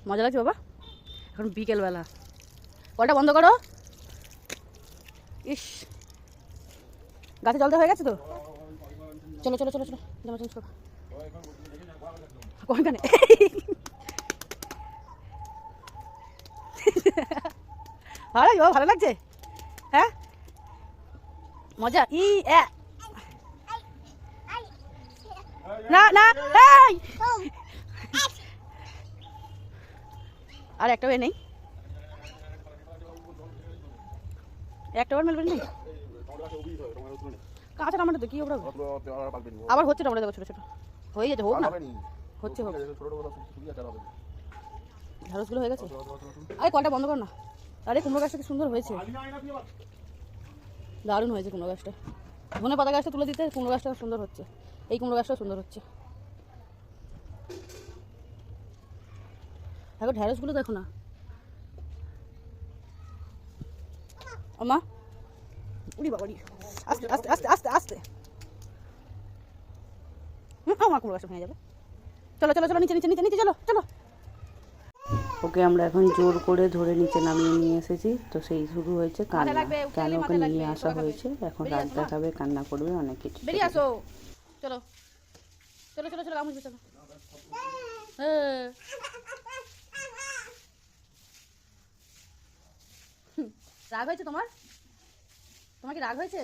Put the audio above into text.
মজা লাগছে বাবা? এখন বিকেলবেলা, কলটা বন্ধ করো। ইস, গাছে জল দেওয়া হয়ে গেছে তো। চলো চলো চলো চলো, জামা চেঞ্জ করো। কোনখানে? ভালো ভালো লাগছে। হ্যাঁ মজা। না না, আর একটা নেই, একটা বার মেলবেন নেই। কাঁচা টমেটো তো কি ওরা আবার হচ্ছে, টমেটো দেখো ছোট ছোট হয়ে গেছে। হোক না, হচ্ছে হোক। ঢেঁড়সগুলো হয়ে গেছে। আরে কলটা বন্ধ কর না। আরে কুমড়ো গাছটা কি সুন্দর হয়েছে, দারুণ হয়েছে কুমড়ো গাছটা। ধনে পাতা গাছটা তুলে দিতে কুমড়ো গাছটা সুন্দর হচ্ছে। এই কুমড়ো গাছটা সুন্দর হচ্ছে। এখন ঢেঁড়সগুলো দেখো না। মা উড়ি বাবা, আস্তে আস্তে আস্তে আস্তে আস্তে। আমার কুমড়ো গাছটা ভেঙে যাবে। চলো চলো চলো, নিচে নিচে নিচে নিচে, চলো চলো। ওকে আমরা এখন জোর করে ধরে নিচে নামিয়ে নিয়ে এসেছি। তো সেই শুরু হয়েছে কান্না। কেন ওকে নিয়ে আসা হয়েছে, এখন রাগ দেখাবে, কান্না করবে, অনেক কিছু। বেরিয়ে আসো, চলো চলো চলো চলো, আমুজ চলো। রাগ হয়েছে তোমার? তোমার কি রাগ হয়েছে?